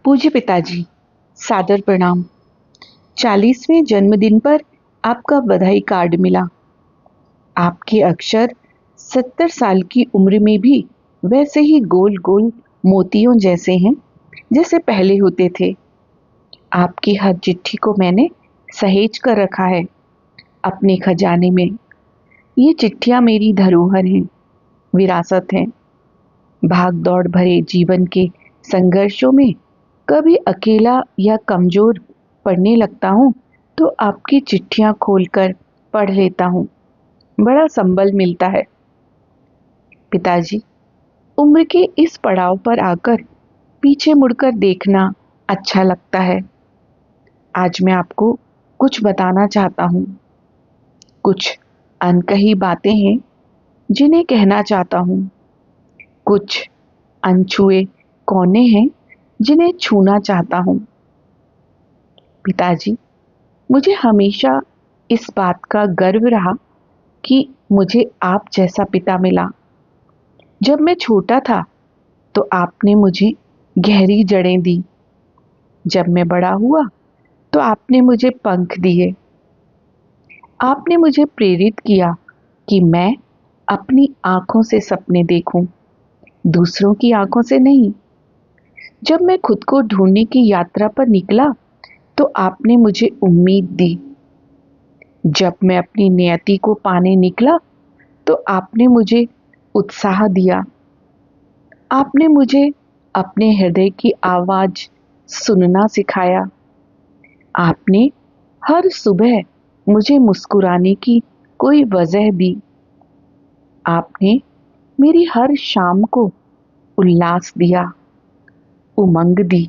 पूज्य पिताजी, सादर प्रणाम। 40वें जन्मदिन पर आपका बधाई कार्ड मिला। आपके अक्षर 70 साल की उम्र में भी वैसे ही गोल गोल मोतियों जैसे हैं जैसे पहले होते थे। आपकी हर चिट्ठी को मैंने सहेज कर रखा है अपने खजाने में। ये चिट्ठियां मेरी धरोहर हैं, विरासत हैं। भाग दौड़ भरे जीवन के संघर्षों में कभी अकेला या कमजोर पढ़ने लगता हूँ तो आपकी चिट्ठियां खोलकर पढ़ लेता हूँ। बड़ा संबल मिलता है। पिताजी, उम्र के इस पड़ाव पर आकर पीछे मुड़कर देखना अच्छा लगता है। आज मैं आपको कुछ बताना चाहता हूँ। कुछ अनकही बातें हैं जिन्हें कहना चाहता हूँ। कुछ अनछुए कोने हैं जिन्हें छूना चाहता हूँ। पिताजी, मुझे हमेशा इस बात का गर्व रहा कि मुझे आप जैसा पिता मिला। जब मैं छोटा था तो आपने मुझे गहरी जड़ें दी। जब मैं बड़ा हुआ तो आपने मुझे पंख दिए। आपने मुझे प्रेरित किया कि मैं अपनी आंखों से सपने देखूं, दूसरों की आंखों से नहीं। जब मैं खुद को ढूंढने की यात्रा पर निकला तो आपने मुझे उम्मीद दी। जब मैं अपनी नियति को पाने निकला तो आपने मुझे उत्साह दिया। आपने मुझे अपने हृदय की आवाज सुनना सिखाया। आपने हर सुबह मुझे मुस्कुराने की कोई वजह दी। आपने मेरी हर शाम को उल्लास दिया, उमंग दी।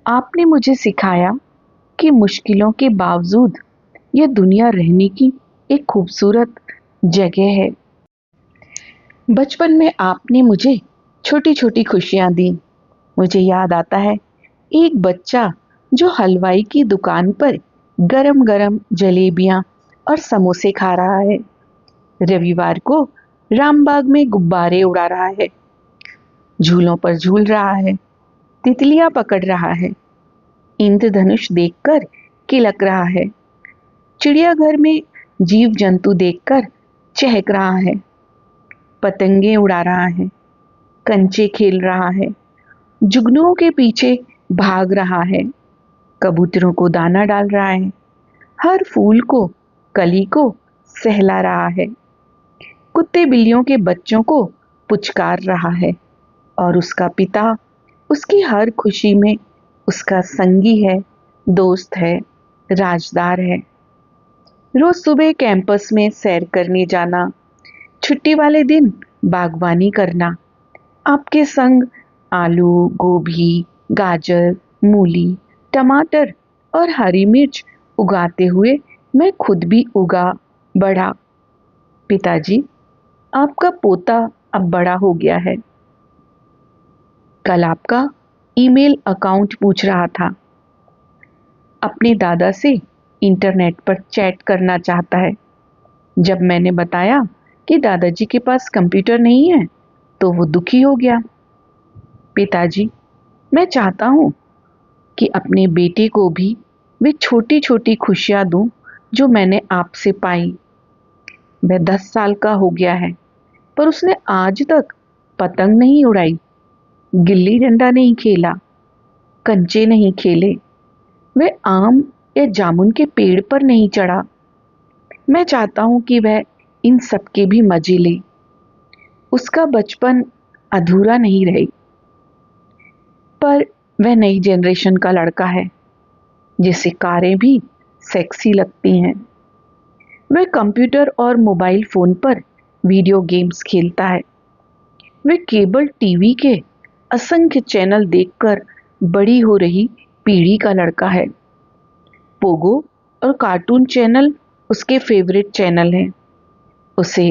आपने मुझे सिखाया कि मुश्किलों के बावजूद यह दुनिया रहने की एक खूबसूरत जगह है। बचपन में आपने मुझे छोटी छोटी खुशियां दी। मुझे याद आता है एक बच्चा जो हलवाई की दुकान पर गरम गरम जलेबियां और समोसे खा रहा है, रविवार को रामबाग में गुब्बारे उड़ा रहा है, झूलों पर झूल रहा है, तितलियां पकड़ रहा है, इंद्रधनुष देखकर किलक रहा है, चिड़ियाघर में जीव जंतु देखकर चहक रहा है, पतंगे उड़ा रहा है, कंचे खेल रहा है, जुगनुओं के पीछे भाग रहा है, कबूतरों को दाना डाल रहा है, हर फूल को कली को सहला रहा है, कुत्ते बिल्लियों के बच्चों को पुचकार रहा है और उसका पिता उसकी हर खुशी में उसका संगी है, दोस्त है, राजदार है। रोज सुबह कैंपस में सैर करने जाना, छुट्टी वाले दिन बागवानी करना, आपके संग आलू, गोभी, गाजर, मूली, टमाटर और हरी मिर्च उगाते हुए मैं खुद भी उगा बढ़ा। पिताजी, आपका पोता अब बड़ा हो गया है। कल आपका ईमेल अकाउंट पूछ रहा था। अपने दादा से इंटरनेट पर चैट करना चाहता है। जब मैंने बताया कि दादाजी के पास कंप्यूटर नहीं है तो वो दुखी हो गया। पिताजी, मैं चाहता हूँ कि अपने बेटे को भी वे छोटी छोटी खुशियाँ दूँ जो मैंने आपसे पाई। वह 10 साल का हो गया है पर उसने आज तक पतंग नहीं उड़ाई, गिल्ली डंडा नहीं खेला, कंचे नहीं खेले, वह आम या जामुन के पेड़ पर नहीं चढ़ा। मैं चाहता हूं कि वह इन सब के भी मजे ले। उसका बचपन अधूरा नहीं रहे। पर वह नई जनरेशन का लड़का है जिसे कारें भी सेक्सी लगती हैं। वह कंप्यूटर और मोबाइल फोन पर वीडियो गेम्स खेलता है। वह केबल टीवी के असंख्य चैनल देखकर बड़ी हो रही पीढ़ी का लड़का है। पोगो और कार्टून चैनल उसके फेवरेट चैनल हैं। उसे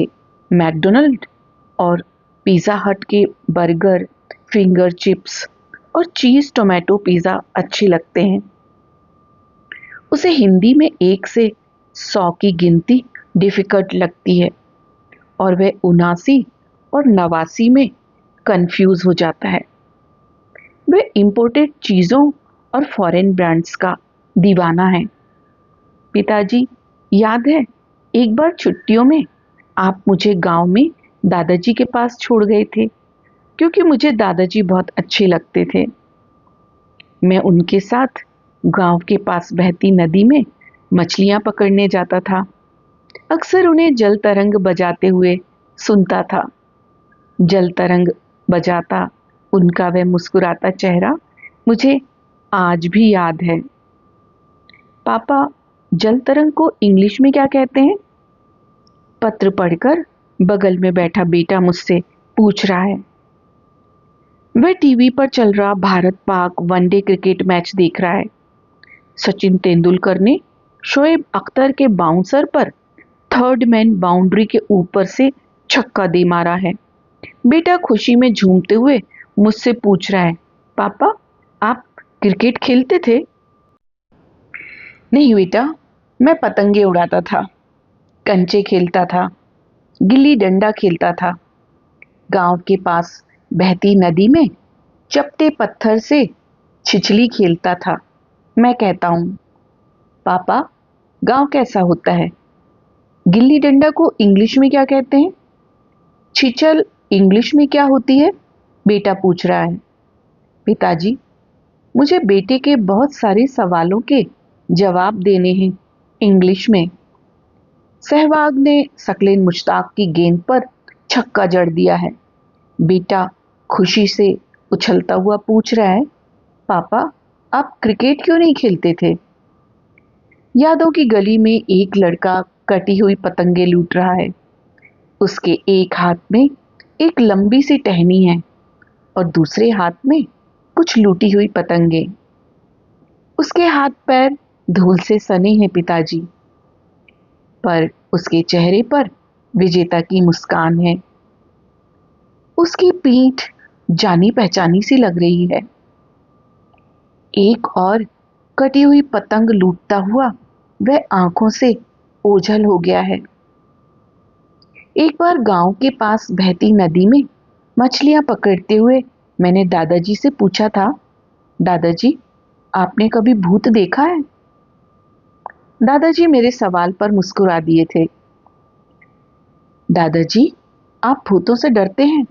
मैकडोनल्ड और पिज़्ज़ा हट के बर्गर, फिंगर चिप्स और चीज़ टोमेटो पिज़्ज़ा अच्छे लगते हैं। उसे हिंदी में 1 से 100 की गिनती डिफिकल्ट लगती है और वह 79 और 89 में कंफ्यूज हो जाता है। वह इंपोर्टेड चीज़ों और फॉरेन ब्रांड्स का दीवाना है। पिताजी, याद है एक बार छुट्टियों में आप मुझे गांव में दादाजी के पास छोड़ गए थे, क्योंकि मुझे दादाजी बहुत अच्छे लगते थे। मैं उनके साथ गांव के पास बहती नदी में मछलियां पकड़ने जाता था। अक्सर उन्हें जल तरंग बजाते हुए सुनता था। जल तरंग बजाता उनका वह मुस्कुराता चेहरा मुझे आज भी याद है। पापा, जल तरंग को इंग्लिश में क्या कहते हैं? पत्र पढ़कर बगल में बैठा बेटा मुझसे पूछ रहा है। वह टीवी पर चल रहा Bharat Pak one day cricket match देख रहा है। सचिन तेंदुलकर ने शोएब अख्तर के बाउंसर पर थर्ड मैन बाउंड्री के ऊपर से छक्का दे मारा है। बेटा खुशी में झूमते हुए मुझसे पूछ रहा है, पापा, आप क्रिकेट खेलते थे? नहीं बेटा, मैं पतंगे उड़ाता था, कंचे खेलता था, गिल्ली डंडा खेलता था। गांव के पास बहती नदी में चपटे पत्थर से छिछली खेलता था। मैं कहता हूँ, पापा, गांव कैसा होता है? गिल्ली डंडा को इंग्लिश में क्या कहते हैं? छिछल इंग्लिश में क्या होती है? बेटा पूछ रहा है। पिताजी, मुझे बेटे के बहुत सारे सवालों के जवाब देने हैं इंग्लिश में। सहवाग ने सकलेन मुश्ताक की गेंद पर छक्का जड़ दिया है। बेटा खुशी से उछलता हुआ पूछ रहा है, पापा, आप क्रिकेट क्यों नहीं खेलते थे? यादों की गली में एक लड़का कटी हुई पतंगे लूट रहा है। उसके एक हाथ में एक लंबी सी टहनी है और दूसरे हाथ में कुछ लूटी हुई पतंगे। उसके हाथ पैर धूल से सने हैं पिताजी, पर उसके चेहरे पर विजेता की मुस्कान है। उसकी पीठ जानी पहचानी सी लग रही है। एक और कटी हुई पतंग लूटता हुआ वह आंखों से ओझल हो गया है। एक बार गांव के पास बहती नदी में मछलियां पकड़ते हुए मैंने दादाजी से पूछा था, दादाजी, आपने कभी भूत देखा है? दादाजी मेरे सवाल पर मुस्कुरा दिए थे। दादाजी, आप भूतों से डरते हैं?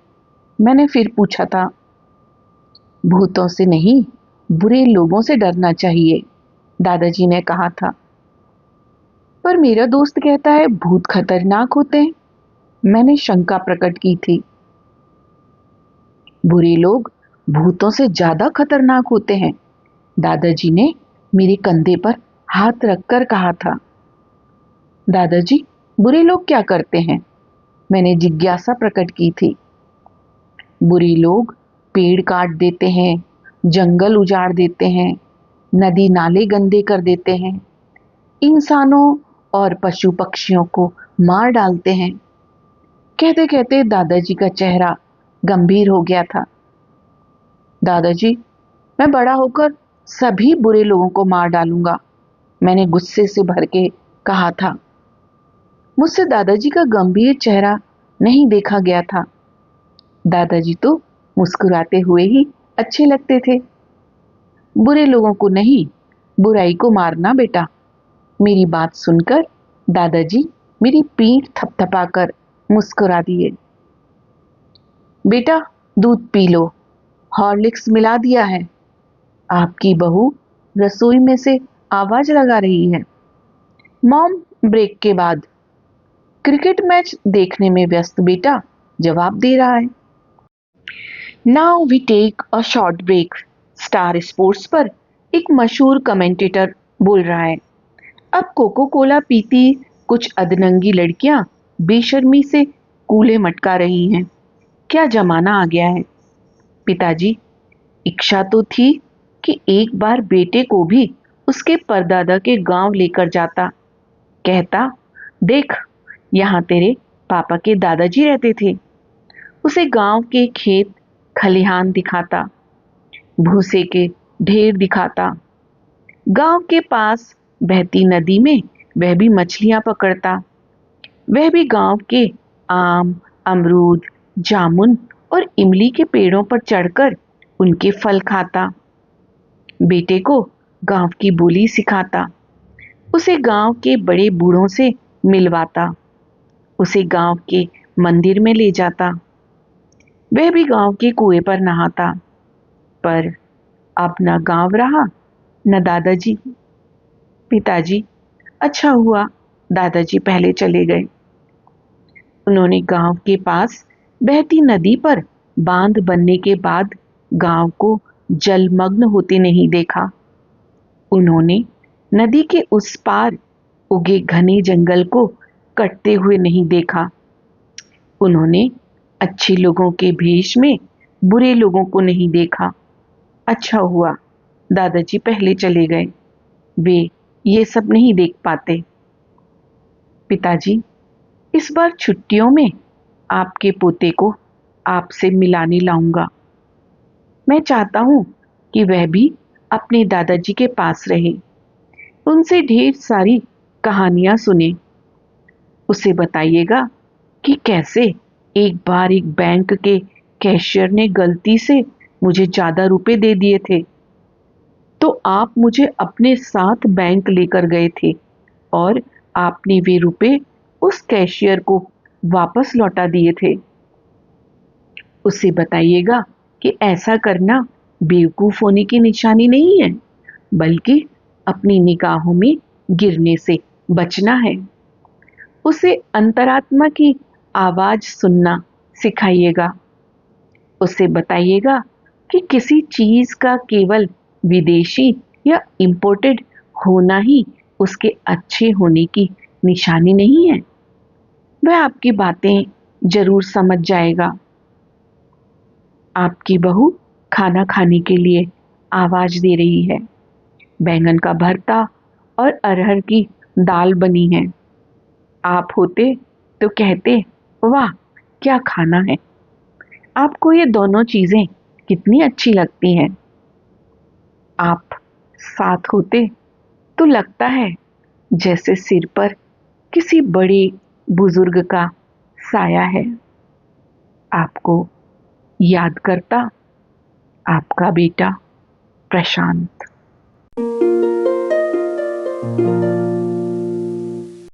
मैंने फिर पूछा था। भूतों से नहीं, बुरे लोगों से डरना चाहिए, दादाजी ने कहा था। पर मेरा दोस्त कहता है भूत खतरनाक होते हैं, मैंने शंका प्रकट की थी। बुरे लोग भूतों से ज्यादा खतरनाक होते हैं, दादाजी ने मेरे कंधे पर हाथ रखकर कहा था। दादाजी, बुरे लोग क्या करते हैं? मैंने जिज्ञासा प्रकट की थी। बुरे लोग पेड़ काट देते हैं, जंगल उजाड़ देते हैं, नदी नाले गंदे कर देते हैं, इंसानों और पशु पक्षियों को मार डालते हैं। कहते कहते दादाजी का चेहरा गंभीर हो गया था। दादाजी, मैं बड़ा होकर सभी बुरे लोगों को मार डालूंगा, मैंने गुस्से से भर के कहा था। मुझसे दादाजी का गंभीर चेहरा नहीं देखा गया था। दादाजी तो मुस्कुराते हुए ही अच्छे लगते थे। बुरे लोगों को नहीं, बुराई को मारना बेटा। मेरी बात सुनकर दादाजी मेरी पीठ थपथपाकर मुस्कुरा दिए। बेटा, दूध पी लो, हॉर्लिक्स मिला दिया है। आपकी बहू रसोई में से आवाज लगा रही है। मॉम ब्रेक के बाद क्रिकेट मैच देखने में व्यस्त बेटा जवाब दे रहा है। Now we take a short break. Star sports पर एक मशहूर कमेंटेटर बोल रहा है, अब कोको कोला पीती कुछ अधनंगी लड़कियां बेशर्मी से कूल्हे मटका रही हैं। क्या जमाना आ गया है। पिताजी, इच्छा तो थी कि एक बार बेटे को भी उसके परदादा के गांव लेकर जाता। कहता, देख, यहाँ तेरे पापा के दादाजी रहते थे। उसे गांव के खेत खलिहान दिखाता, भूसे के ढेर दिखाता। गांव के पास बहती नदी में वह भी मछलियां पकड़ता। वह भी गांव के आम, अमरूद, जामुन और इमली के पेड़ों पर चढ़कर उनके फल खाता, बेटे को गांव की बोली सिखाता, उसे गांव के बड़े बूढ़ों से मिलवाता, उसे गांव के मंदिर में ले जाता, वह भी गांव के कुएं पर नहाता। पर अब न गांव रहा न दादाजी। पिताजी, अच्छा हुआ दादाजी पहले चले गए। उन्होंने गांव के पास बहती नदी पर बांध बनने के बाद गांव को जलमग्न होते नहीं देखा। उन्होंने नदी के उस पार उगे घने जंगल को कटते हुए नहीं देखा। उन्होंने अच्छे लोगों के भेष में बुरे लोगों को नहीं देखा। अच्छा हुआ दादाजी पहले चले गए, वे ये सब नहीं देख पाते। पिताजी, इस बार छुट्टियों में आपके पोते को आपसे मिलाने लाऊंगा। मैं चाहता हूं कि वह भी अपने दादाजी के पास रहे, उनसे ढेर सारी कहानियां सुने। उसे बताइएगा कि कैसे एक बार एक बैंक के कैशियर ने गलती से मुझे ज्यादा रुपए दे दिए थे, तो आप मुझे अपने साथ बैंक लेकर गए थे और आपने वे रुपए उस कैशियर को वापस लौटा दिए थे। उसे बताइएगा कि ऐसा करना बेवकूफ होने की निशानी नहीं है, बल्कि अपनी निगाहों में गिरने से बचना है। उसे अंतरात्मा की आवाज सुनना सिखाइएगा। उसे बताइएगा कि किसी चीज का केवल विदेशी या इंपोर्टेड होना ही उसके अच्छे होने की निशानी नहीं है। वह आपकी बातें जरूर समझ जाएगा। आपकी बहू खाना खाने के लिए आवाज दे रही है। बैंगन का भरता और अरहर की दाल बनी है। आप होते तो कहते, वाह क्या खाना है। आपको ये दोनों चीजें कितनी अच्छी लगती हैं। आप साथ होते तो लगता है जैसे सिर पर किसी बड़े बुजुर्ग का साया है। आपको याद करता, आपका बेटा प्रशांत।